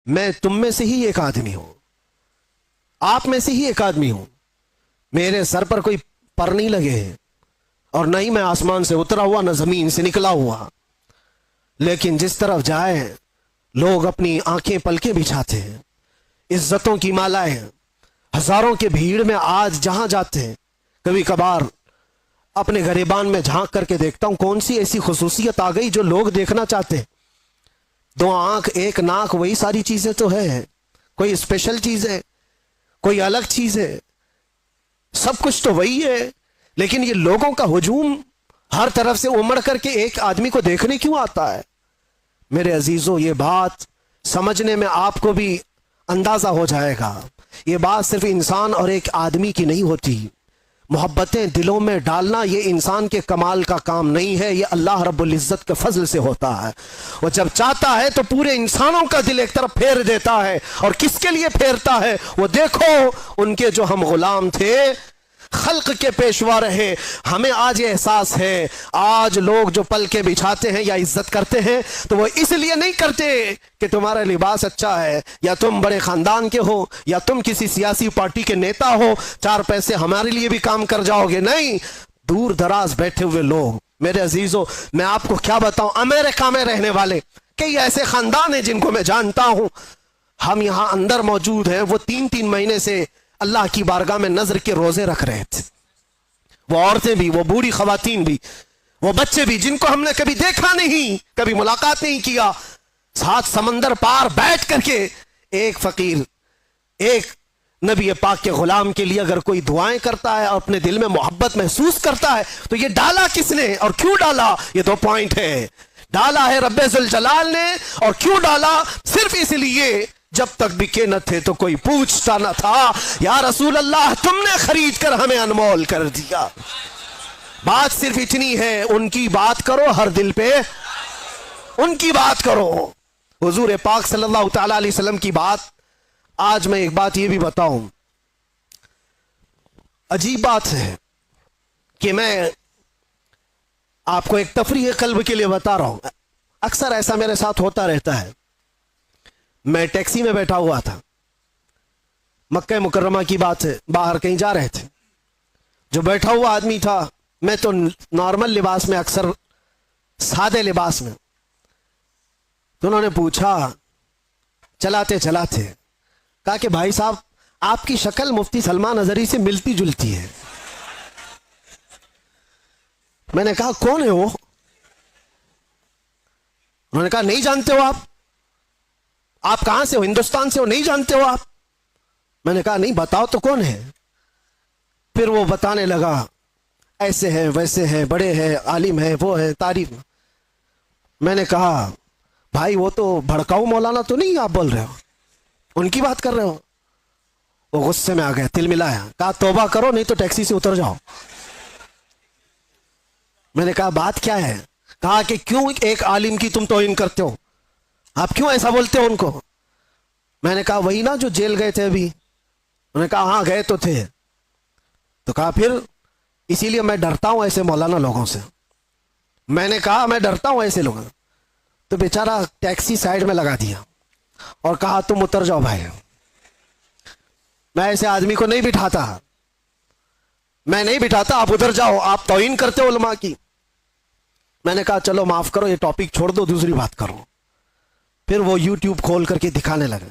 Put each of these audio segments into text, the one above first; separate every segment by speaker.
Speaker 1: میں تم میں سے ہی ایک آدمی ہوں، آپ میں سے ہی ایک آدمی ہوں، میرے سر پر کوئی پر نہیں لگے ہیں اور نہ ہی میں آسمان سے اترا ہوا نہ زمین سے نکلا ہوا، لیکن جس طرف جائے لوگ اپنی آنکھیں پلکیں بچھاتے ہیں، عزتوں کی مالائیں ہزاروں کے بھیڑ میں آج جہاں جاتے ہیں، کبھی کبھار اپنے گریبان میں جھانک کر کے دیکھتا ہوں کون سی ایسی خصوصیت آ گئی جو لوگ دیکھنا چاہتے ہیں۔ 2 آنکھ 1 ناک وہی ساری چیزیں تو ہے، کوئی اسپیشل چیز ہے، کوئی الگ چیز ہے، سب کچھ تو وہی ہے، لیکن یہ لوگوں کا ہجوم ہر طرف سے امڑ کر کے ایک آدمی کو دیکھنے کیوں آتا ہے؟ میرے عزیزوں، یہ بات سمجھنے میں آپ کو بھی اندازہ ہو جائے گا، یہ بات صرف انسان اور ایک آدمی کی نہیں ہوتی، محبتیں دلوں میں ڈالنا یہ انسان کے کمال کا کام نہیں ہے، یہ اللہ رب العزت کے فضل سے ہوتا ہے۔ وہ جب چاہتا ہے تو پورے انسانوں کا دل ایک طرف پھیر دیتا ہے، اور کس کے لیے پھیرتا ہے؟ وہ دیکھو ان کے جو ہم غلام تھے، خلق کے پیشوا رہے، ہمیں آج یہ احساس ہے آج لوگ جو پلکیں بچھاتے ہیں یا عزت کرتے ہیں تو وہ اس لیے نہیں کرتے کہ تمہارا لباس اچھا ہے یا تم بڑے خاندان کے ہو یا تم کسی سیاسی پارٹی کے نیتا ہو، 4 پیسے ہمارے لیے بھی کام کر جاؤ گے، نہیں، دور دراز بیٹھے ہوئے لوگ۔ میرے عزیزوں، میں آپ کو کیا بتاؤں، امریکہ میں رہنے والے کئی ایسے خاندان ہیں جن کو میں جانتا ہوں، ہم یہاں اندر موجود ہیں، وہ 3 مہینے سے اللہ کی بارگاہ میں نظر کے روزے رکھ رہے تھے، وہ عورتیں بھی، وہ بوڑھی خواتین بھی، وہ بچے بھی، جن کو ہم نے کبھی دیکھا نہیں، کبھی ملاقات نہیں کیا، ساتھ سمندر پار بیٹھ کر کے ایک فقیر، ایک نبی پاک کے غلام کے لیے اگر کوئی دعائیں کرتا ہے اور اپنے دل میں محبت محسوس کرتا ہے تو یہ ڈالا کس نے اور کیوں ڈالا؟ یہ 2 پوائنٹ ہے، ڈالا ہے رب ذوالجلال نے، اور کیوں ڈالا؟ صرف اس لیے جب تک بکے نہ تھے تو کوئی پوچھتا نہ تھا، یا رسول اللہ تم نے خرید کر ہمیں انمول کر دیا۔ بات صرف اتنی ہے، ان کی بات کرو، ہر دل پہ ان کی بات کرو۔ حضور پاک صلی اللہ تعالی علیہ وسلم کی بات، آج میں ایک بات یہ بھی بتاؤں، عجیب بات ہے کہ میں آپ کو ایک تفریح قلب کے لیے بتا رہا ہوں، اکثر ایسا میرے ساتھ ہوتا رہتا ہے۔ میں ٹیکسی میں بیٹھا ہوا تھا، مکہ مکرمہ کی بات ہے، باہر کہیں جا رہے تھے، جو بیٹھا ہوا آدمی تھا، میں تو نارمل لباس میں، اکثر سادے لباس میں، تو انہوں نے پوچھا چلاتے چلاتے، کہا کہ بھائی صاحب آپ کی شکل مفتی سلمان اظہری سے ملتی جلتی ہے۔ میں نے کہا کون ہے وہ؟ انہوں نے کہا نہیں جانتے ہو آپ کہاں سے ہو؟ ہندوستان سے ہو؟ نہیں جانتے ہو آپ؟ میں نے کہا نہیں، بتاؤ تو کون ہے؟ پھر وہ بتانے لگا، ایسے ہیں ویسے ہیں، بڑے ہیں، عالم ہیں، وہ ہے، تعریف۔ میں نے کہا بھائی وہ تو بھڑکاؤ مولانا تو نہیں آپ بول رہے ہو، ان کی بات کر رہے ہو؟ وہ غصے میں آ گیا، تل ملایا، کہا توبہ کرو نہیں تو ٹیکسی سے اتر جاؤ۔ میں نے کہا بات کیا ہے؟ کہا کہ کیوں ایک عالم کی تم توہین کرتے ہو، آپ کیوں ایسا بولتے ہو ان کو؟ میں نے کہا وہی نا جو جیل گئے تھے ابھی۔ انہوں نے کہا ہاں گئے تو تھے۔ تو کہا پھر اسی لیے میں ڈرتا ہوں ایسے مولانا لوگوں سے۔ میں نے کہا میں ڈرتا ہوں ایسے لوگوں سے۔ تو بیچارہ ٹیکسی سائیڈ میں لگا دیا اور کہا تم اتر جاؤ بھائی، میں ایسے آدمی کو نہیں بٹھاتا، میں نہیں بٹھاتا، آپ ادھر جاؤ، آپ توہین کرتے ہو علماء کی۔ میں نے کہا چلو معاف کرو، یہ ٹاپک چھوڑ دو، دوسری بات کرو۔ پھر وہ یوٹیوب کھول کر کے دکھانے لگے،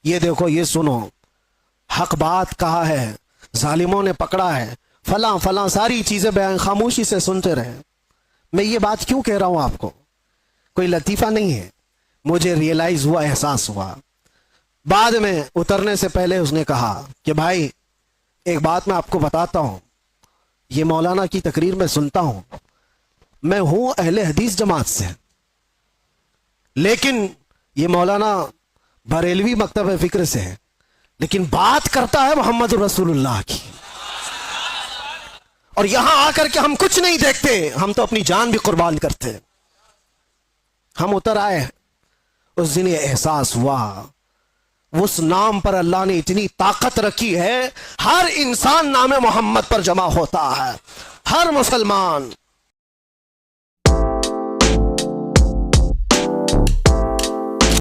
Speaker 1: یہ دیکھو، یہ سنو، حق بات کہا ہے، ظالموں نے پکڑا ہے، فلاں فلاں ساری چیزیں بیان، خاموشی سے سنتے رہے۔ میں یہ بات کیوں کہہ رہا ہوں آپ کو؟ کوئی لطیفہ نہیں ہے، مجھے ریئلائز ہوا، احساس ہوا۔ بعد میں اترنے سے پہلے اس نے کہا کہ بھائی ایک بات میں آپ کو بتاتا ہوں، یہ مولانا کی تقریر میں سنتا ہوں، میں ہوں اہل حدیث جماعت سے، لیکن یہ مولانا بریلوی مکتب فکر سے ہے، لیکن بات کرتا ہے محمد رسول اللہ کی، اور یہاں آ کر کے ہم کچھ نہیں دیکھتے، ہم تو اپنی جان بھی قربان کرتے۔ ہم اتر آئے، اس دن یہ احساس ہوا، اس نام پر اللہ نے اتنی طاقت رکھی ہے، ہر انسان نام محمد پر جمع ہوتا ہے، ہر مسلمان